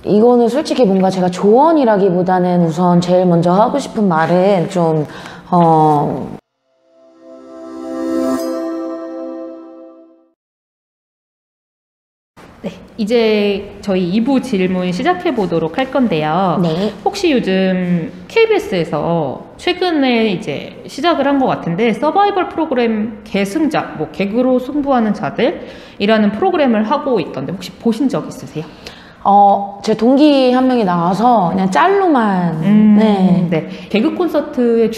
이거는 솔직히 뭔가 제가 조언이라기보다는 우선 제일 먼저 하고 싶은 말은 좀 네, 이제 저희 2부 질문 시작해 보도록 할 건데요. 네. 혹시 요즘 KBS에서 최근에 이제 시작을 한 것 같은데 서바이벌 프로그램 계승자, 뭐 개그로 승부하는 자들이라는 프로그램을 하고 있던데 혹시 보신 적 있으세요? 제 동기 한 명이 나와서 그냥 짤로만 네. 개그 콘서트의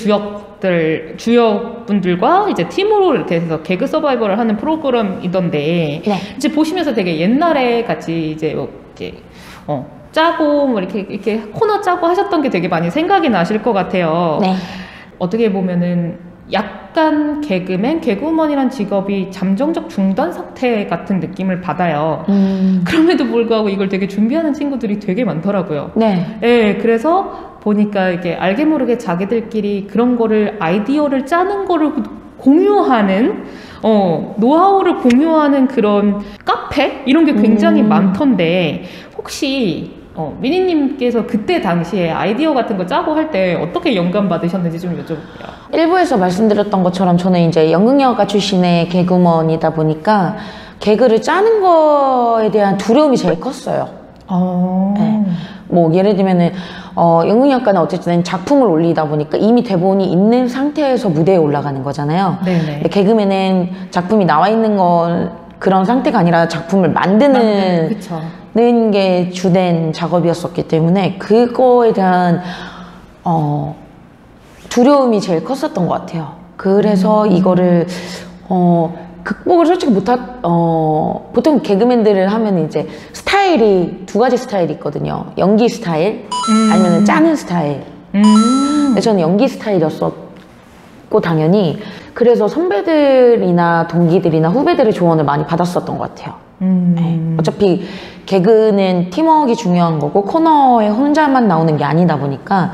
주역분들과 이제 팀으로 이렇게 해서 개그 서바이벌을 하는 프로그램이던데 네. 이제 보시면서 되게 옛날에 같이 이제 뭐 이렇게 짜고 뭐 이렇게 코너 짜고 하셨던 게 되게 많이 생각이 나실 것 같아요. 네. 어떻게 보면은 약간 개그우먼이란 직업이 잠정적 중단 상태 같은 느낌을 받아요. 그럼에도 불구하고 이걸 되게 준비하는 친구들이 되게 많더라고요. 네. 네, 그래서 보니까 이게 알게 모르게 자기들끼리 그런 거를 아이디어를 짜는 거를 공유하는 노하우를 공유하는 그런 카페 이런 게 굉장히 많던데 혹시 미니님께서 그때 당시에 아이디어 같은 거 짜고 할 때 어떻게 영감 받으셨는지 좀 여쭤볼게요. 일부에서 말씀드렸던 것처럼 저는 이제 연극영화과 출신의 개그우먼이다 보니까 개그를 짜는 거에 대한 두려움이 제일 컸어요. 네. 뭐 예를 들면은 연극영화과는 어쨌든 작품을 올리다 보니까 이미 대본이 있는 상태에서 무대에 올라가는 거잖아요. 네네. 근데 개그맨은 작품이 나와 있는 건 그런 상태가 아니라 작품을 만드는 그쵸. 게 주된 작업이었었기 때문에 그거에 대한 두려움이 제일 컸었던 것 같아요. 그래서 이거를 극복을 솔직히 보통 개그맨들을 하면 이제 스타일이 두 가지 스타일이 있거든요. 연기 스타일 아니면 짜는 스타일. 근데 저는 연기 스타일이었었고 당연히 그래서 선배들이나 동기들이나 후배들의 조언을 많이 받았었던 것 같아요. 네. 어차피 개그는 팀워크가 중요한 거고 코너에 혼자만 나오는 게 아니다 보니까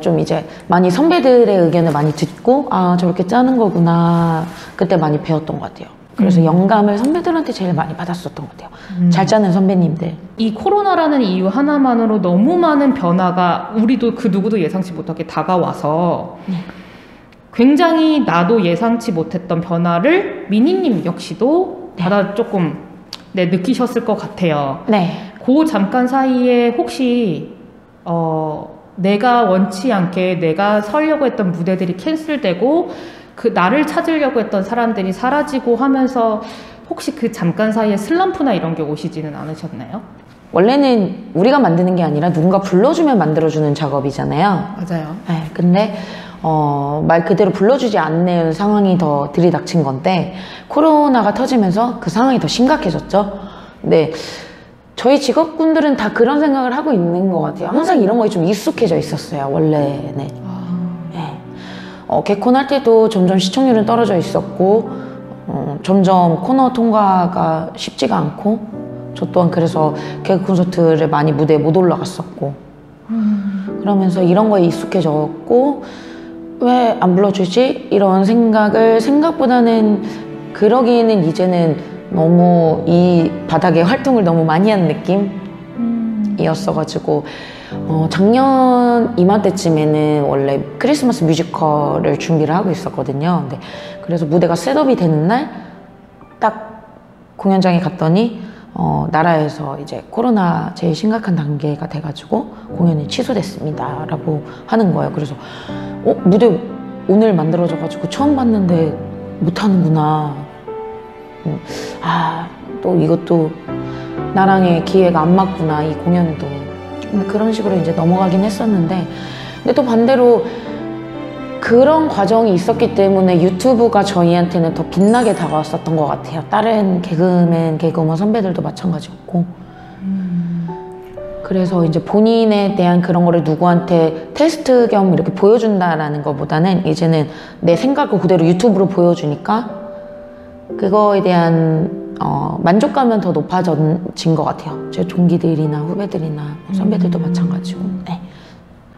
좀 이제 많이 선배들의 의견을 많이 듣고 아 저렇게 짜는 거구나 그때 많이 배웠던 것 같아요. 그래서 영감을 선배들한테 제일 많이 받았었던 것 같아요. 잘 짜는 선배님들. 이 코로나라는 이유 하나만으로 너무 많은 변화가 우리도 그 누구도 예상치 못하게 다가와서 굉장히 나도 예상치 못했던 변화를 미니님 역시도 조금 느끼셨을 것 같아요. 네. 그 잠깐 사이에 혹시 내가 원치 않게 내가 서려고 했던 무대들이 캔슬되고 그 나를 찾으려고 했던 사람들이 사라지고 하면서 혹시 그 잠깐 사이에 슬럼프나 이런 게 오시지는 않으셨나요? 원래는 우리가 만드는 게 아니라 누군가 불러주면 만들어주는 작업이잖아요. 맞아요. 네, 근데 말 그대로 불러주지 않는 상황이 더 들이닥친 건데 코로나가 터지면서 그 상황이 더 심각해졌죠. 근데 저희 직업군들은 다 그런 생각을 하고 있는 것 같아요. 항상 이런 거에 좀 익숙해져 있었어요, 원래는. 네. 개콘 할 때도 점점 시청률은 떨어져 있었고 점점 코너 통과가 쉽지가 않고 저 또한 그래서 개그 콘서트를 많이 무대에 못 올라갔었고 그러면서 이런 거에 익숙해졌고 왜 안 불러주지? 이런 생각을 생각보다는 그러기에는 이제는 너무 이 바닥에 활동을 너무 많이 한 느낌이었어가지고 작년 이맘때쯤에는 원래 크리스마스 뮤지컬을 준비를 하고 있었거든요. 근데 그래서 무대가 셋업이 되는 날 딱 공연장에 갔더니 나라에서 이제 코로나 제일 심각한 단계가 돼가지고 공연이 취소됐습니다 라고 하는 거예요. 그래서 무대 오늘 만들어져가지고 처음 봤는데 못하는구나. 또 이것도 나랑의 기회가 안 맞구나 이 공연도. 근데 그런 식으로 이제 넘어가긴 했었는데 근데 또 반대로 그런 과정이 있었기 때문에 유튜브가 저희한테는 더 빛나게 다가왔었던 것 같아요. 다른 개그맨, 개그우먼 선배들도 마찬가지였고 그래서 이제 본인에 대한 그런 거를 누구한테 테스트 겸 이렇게 보여준다라는 것보다는 이제는 내 생각을 그대로 유튜브로 보여주니까 그거에 대한 만족감은 더 높아진 것 같아요. 제 동기들이나 후배들이나 선배들도 마찬가지고. 네.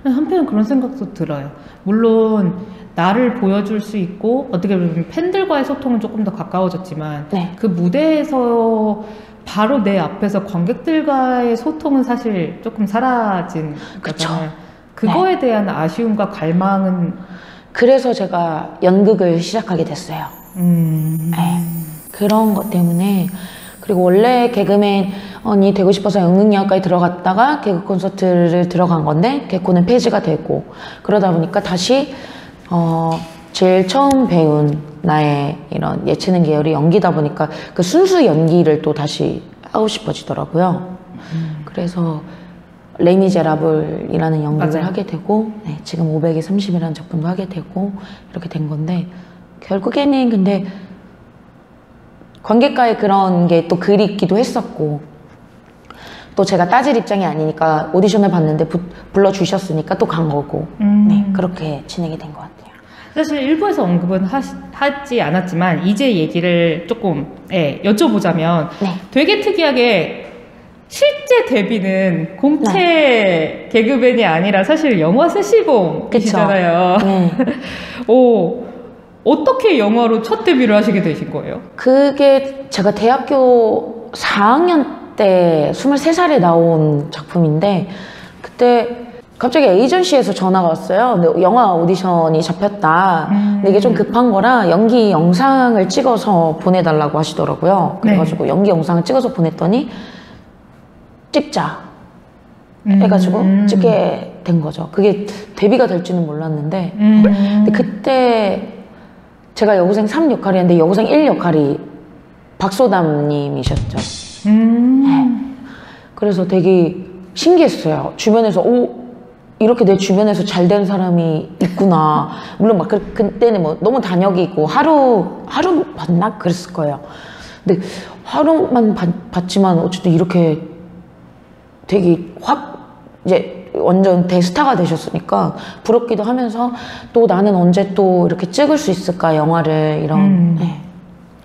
한편은 그런 생각도 들어요. 물론 나를 보여줄 수 있고 어떻게 보면 팬들과의 소통은 조금 더 가까워졌지만 그 무대에서 바로 내 앞에서 관객들과의 소통은 사실 조금 사라진 그쵸. 거잖아요. 그거에 대한 아쉬움과 갈망은 그래서 제가 연극을 시작하게 됐어요. 네. 그런 것 때문에. 그리고 원래 개그맨이 되고 싶어서 연극영화과에 들어갔다가 개그 콘서트를 들어간 건데 개코는 폐지가 되고, 그러다 보니까 다시 제일 처음 배운 나의 이런 예체능 계열이 연기다 보니까 그 순수 연기를 또 다시 하고 싶어지더라고요. 그래서 레미제라블이라는 연극을 맞아요. 하게 되고, 네, 지금 500에 30이라는 작품도 하게 되고 이렇게 된 건데, 결국에는 근데 관객과의 그런 게 또 그립기도 했었고, 또 제가 따질 입장이 아니니까 오디션을 봤는데 불러주셨으니까 또 간 거고, 네, 그렇게 진행이 된 것 같아요. 사실 일부에서 언급은 하지 않았지만 이제 얘기를 조금 여쭤보자면 네. 되게 특이하게 실제 데뷔는 공채 개그맨이 아니라 사실 영화 세시봉이시잖아요. 네. 어떻게 영화로 첫 데뷔를 하시게 되신 거예요? 그게 제가 대학교 4학년 때 23살에 나온 작품인데, 그때 갑자기 에이전시에서 전화가 왔어요. 근데 영화 오디션이 잡혔다. 근데 이게 좀 급한 거라 연기 영상을 찍어서 보내달라고 하시더라고요. 그래가지고 연기 영상을 찍어서 보냈더니 찍자 해가지고 찍게 된 거죠. 그게 데뷔가 될 줄은 몰랐는데, 근데 그때 제가 여고생 3 역할이었는데 여고생 1 역할이 박소담님이셨죠. 네. 그래서 되게 신기했어요. 주변에서 이렇게 내 주변에서 잘된 사람이 있구나. 물론 막 그때는 뭐 너무 단역이고 하루 봤나 그랬을 거예요. 근데 하루만 봤지만 어쨌든 이렇게 되게 이제 완전 대스타가 되셨으니까 부럽기도 하면서, 또 나는 언제 또 이렇게 찍을 수 있을까 영화를, 이런. 네.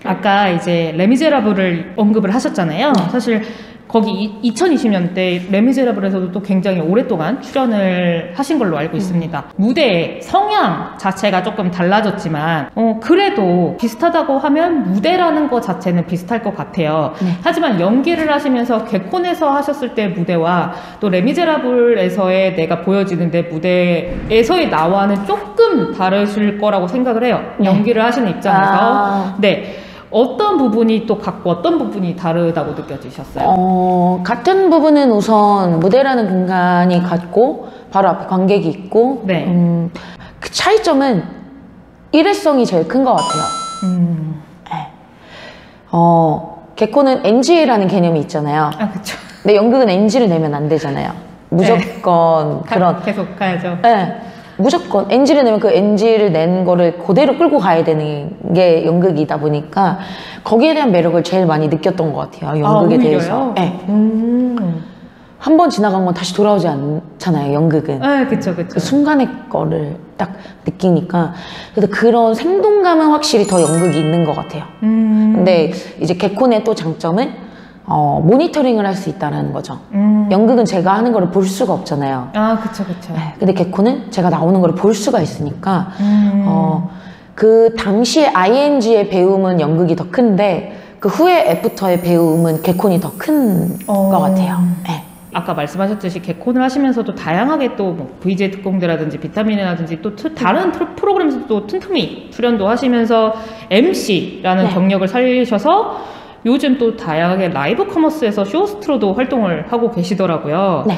아까 이제 레미제라블을 언급을 하셨잖아요. 네. 사실 거기 2020년대 레미제라블에서도 또 굉장히 오랫동안 출연을 하신 걸로 알고 있습니다. 무대의 성향 자체가 조금 달라졌지만 그래도 비슷하다고 하면 무대라는 것 자체는 비슷할 것 같아요. 네. 하지만 연기를 하시면서 개콘에서 하셨을 때 무대와 또 레미제라블에서의 내가 보여지는데 무대에서의 나와는 조금 다르실 거라고 생각을 해요. 네. 연기를 하시는 입장에서. 아. 네. 어떤 부분이 또 같고 어떤 부분이 다르다고 느껴지셨어요? 같은 부분은 우선 무대라는 공간이 같고 바로 앞에 관객이 있고, 네. 그 차이점은 일회성이 제일 큰 것 같아요. 네. 개코는 NG라는 개념이 있잖아요. 그쵸. 근데 연극은 NG를 내면 안 되잖아요. 무조건 그런. 계속 가야죠. 네. 무조건 NG를 내면 그 NG를 낸 거를 그대로 끌고 가야 되는 게 연극이다 보니까 거기에 대한 매력을 제일 많이 느꼈던 것 같아요. 연극에 대해서. 네. 한 번 지나간 건 다시 돌아오지 않잖아요, 연극은. 네, 그쵸. 그 순간의 거를 딱 느끼니까. 그래서 그런 생동감은 확실히 더 연극이 있는 것 같아요. 근데 이제 개콘의 또 장점은 모니터링을 할 수 있다는 거죠. 연극은 제가 하는 거를 볼 수가 없잖아요. 그쵸. 네, 근데 개코는 제가 나오는 거를 볼 수가 있으니까, 그 당시에 ING의 배움은 연극이 더 큰데, 그 후에 애프터의 배움은 개콘이 더 큰 것 같아요. 네. 아까 말씀하셨듯이 개콘을 하시면서도 다양하게 또 뭐 VJ 특공대라든지 비타민이라든지 또 다른 프로그램에서 또 틈틈이 출연도 하시면서 MC라는 네. 경력을 살리셔서 요즘 또 다양하게 라이브 커머스에서 쇼호스트로도 활동을 하고 계시더라고요. 네.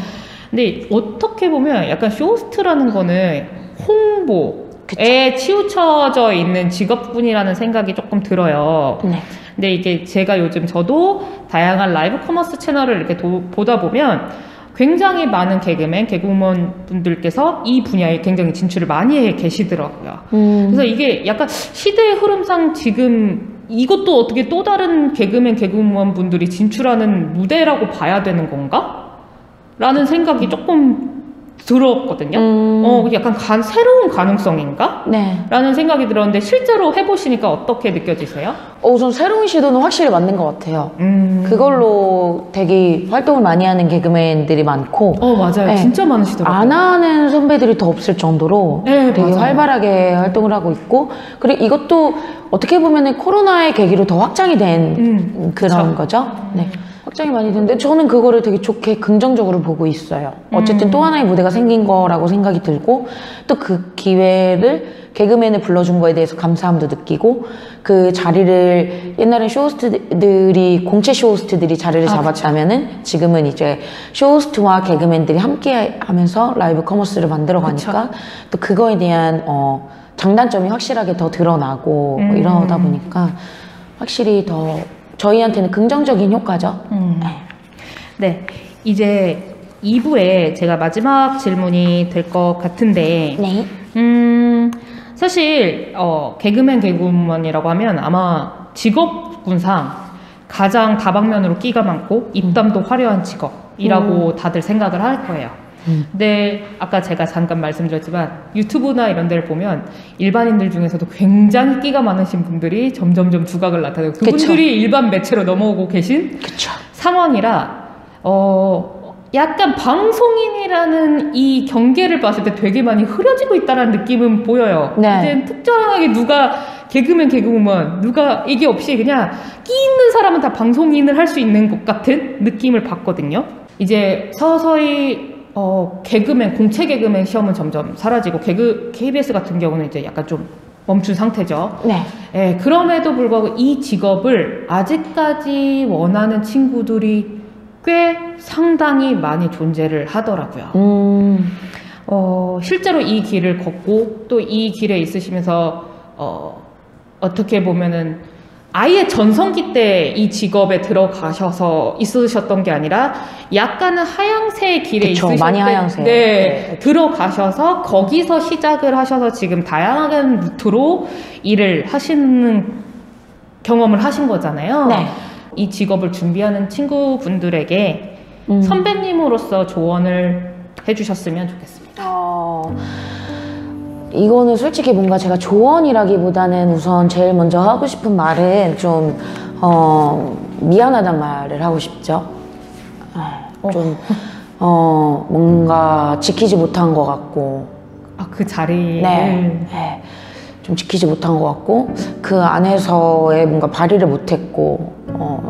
근데 어떻게 보면 약간 쇼호스트라는 거는 홍보에 치우쳐져 있는 직업군이라는 생각이 조금 들어요. 네. 근데 이게 제가 요즘 저도 다양한 라이브 커머스 채널을 이렇게 보다 보면 굉장히 많은 개그우먼 분들께서 이 분야에 굉장히 진출을 많이 해 계시더라고요. 그래서 이게 약간 시대의 흐름상 지금 이것도 어떻게 또 다른 개그우먼 분들이 진출하는 무대라고 봐야 되는 건가? 라는 생각이 조금 들었거든요. 약간 새로운 가능성인가? 네. 라는 생각이 들었는데 실제로 해보시니까 어떻게 느껴지세요? 우선 새로운 시도는 확실히 맞는 것 같아요. 그걸로 되게 활동을 많이 하는 개그맨들이 많고, 맞아요. 네. 진짜 많으시더라고요. 안 하는 선배들이 더 없을 정도로 네, 되게 맞아요. 활발하게 활동을 하고 있고, 그리고 이것도 어떻게 보면 코로나의 계기로 더 확장이 된 그런 그쵸. 거죠. 네. 확장이 많이 됐는데 저는 그거를 되게 좋게 긍정적으로 보고 있어요. 어쨌든 또 하나의 무대가 생긴 거라고 생각이 들고 또 그 기회를 개그맨을 불러준 거에 대해서 감사함도 느끼고 그 자리를 옛날엔 쇼호스트들이 공채 쇼호스트들이 자리를 잡았다면은 지금은 이제 쇼호스트와 개그맨들이 함께 하면서 라이브 커머스를 만들어 가니까 또 그거에 대한 장단점이 확실하게 더 드러나고 이러다 보니까 확실히 더 저희한테는 긍정적인 효과죠. 네, 이제 2부에 제가 마지막 질문이 될 것 같은데 네. 사실 개그맨 개그우먼이라고 하면 아마 직업군상 가장 다방면으로 끼가 많고 입담도 화려한 직업이라고 다들 생각을 할 거예요. 근데 아까 제가 잠깐 말씀드렸지만 유튜브나 이런 데를 보면 일반인들 중에서도 굉장히 끼가 많으신 분들이 점점점 두각을 나타내고 그분들이 일반 매체로 넘어오고 계신 그쵸. 상황이라 약간 방송인이라는 이 경계를 봤을 때 되게 많이 흐려지고 있다는 느낌은 보여요. 네. 이제 특정하게 누가 개그맨 개그우먼 누가 이게 없이 그냥 끼 있는 사람은 다 방송인을 할 수 있는 것 같은 느낌을 받거든요. 이제 서서히 개그맨, 공채 개그맨 시험은 점점 사라지고 KBS 같은 경우는 이제 약간 좀 멈춘 상태죠. 네. 예, 그럼에도 불구하고 이 직업을 아직까지 원하는 친구들이 꽤 상당히 많이 존재를 하더라고요. 실제로 이 길을 걷고 또 이 길에 있으시면서 어떻게 보면은 아예 전성기 때 이 직업에 들어가셔서 있으셨던 게 아니라 약간은 하향세 길에 그쵸, 있으실 많이 때 하향세. 네, 들어가셔서 거기서 시작을 하셔서 지금 다양한 루트로 일을 하시는 경험을 하신 거잖아요. 네. 이 직업을 준비하는 친구분들에게 선배님으로서 조언을 해주셨으면 좋겠습니다. 이거는 솔직히 뭔가 제가 조언이라기보다는 우선 제일 먼저 하고 싶은 말은 좀 미안하단 말을 하고 싶죠. 좀 뭔가 지키지 못한 것 같고 그 자리를 네. 좀 지키지 못한 것 같고 그 안에서의 뭔가 발휘를 못했고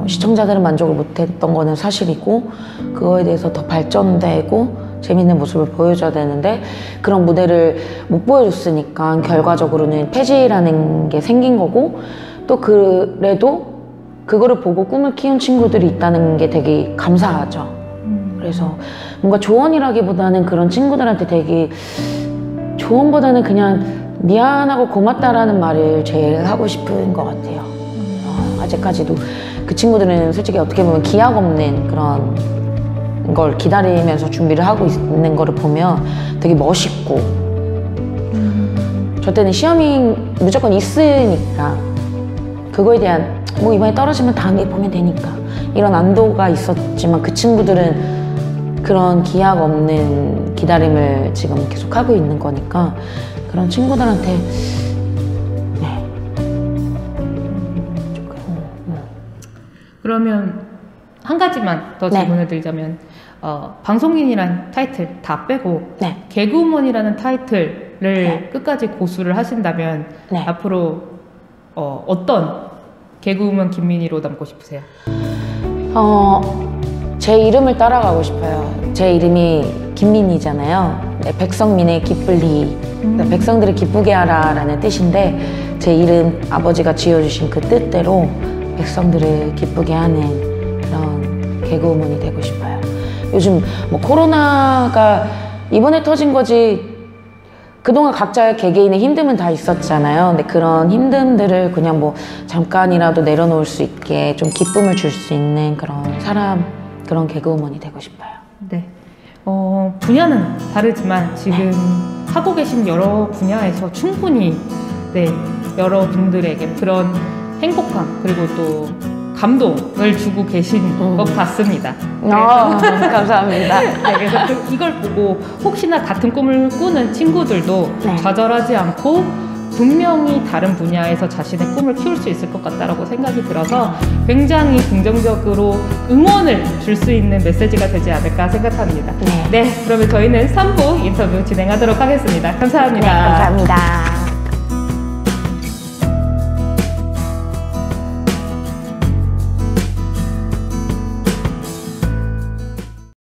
시청자들은 만족을 못했던 거는 사실이고 그거에 대해서 더 발전되고 재밌는 모습을 보여줘야 되는데 그런 무대를 못 보여줬으니까 결과적으로는 폐지라는 게 생긴 거고 또 그래도 그거를 보고 꿈을 키운 친구들이 있다는 게 되게 감사하죠. 그래서 뭔가 조언이라기보다는 그런 친구들한테 되게 조언보다는 그냥 미안하고 고맙다라는 말을 제일 하고 싶은 것 같아요. 아직까지도 그 친구들은 솔직히 어떻게 보면 기약 없는 그런 걸 기다리면서 준비를 하고 있는 거를 보면 되게 멋있고 저 때는 시험이 무조건 있으니까 그거에 대한 뭐 이번에 떨어지면 다음에 보면 되니까 이런 안도가 있었지만 그 친구들은 그런 기약 없는 기다림을 지금 계속 하고 있는 거니까 그런 친구들한테 그러면 한 가지만 더 질문을 드리자면 방송인이란 타이틀 다 빼고 개그우먼이라는 타이틀을 끝까지 고수를 하신다면 앞으로 어떤 개그우먼 김민희로 남고 싶으세요? 제 이름을 따라가고 싶어요. 제 이름이 김민희잖아요. 백성민의 기쁠 희 백성들을 기쁘게 하라 라는 뜻인데 제 이름 아버지가 지어주신 그 뜻대로 백성들을 기쁘게 하는 그런 개그우먼이 되고 싶어요. 요즘 뭐 코로나가 이번에 터진 거지 그동안 각자 개개인의 힘듦은 다 있었잖아요. 근데 그런 힘듦들을 그냥 뭐 잠깐이라도 내려놓을 수 있게 좀 기쁨을 줄 수 있는 그런 사람, 그런 개그우먼이 되고 싶어요. 네. 분야는 다르지만 지금 하고 계신 여러 분야에서 충분히 여러분들에게 그런 행복감 그리고 또 감동을 주고 계신 것 같습니다. 감사합니다. 그래서 이걸 보고 혹시나 같은 꿈을 꾸는 친구들도 좌절하지 않고 분명히 다른 분야에서 자신의 꿈을 키울 수 있을 것 같다라고 생각이 들어서 굉장히 긍정적으로 응원을 줄 수 있는 메시지가 되지 않을까 생각합니다. 네, 그러면 저희는 3부 인터뷰 진행하도록 하겠습니다. 감사합니다. 감사합니다.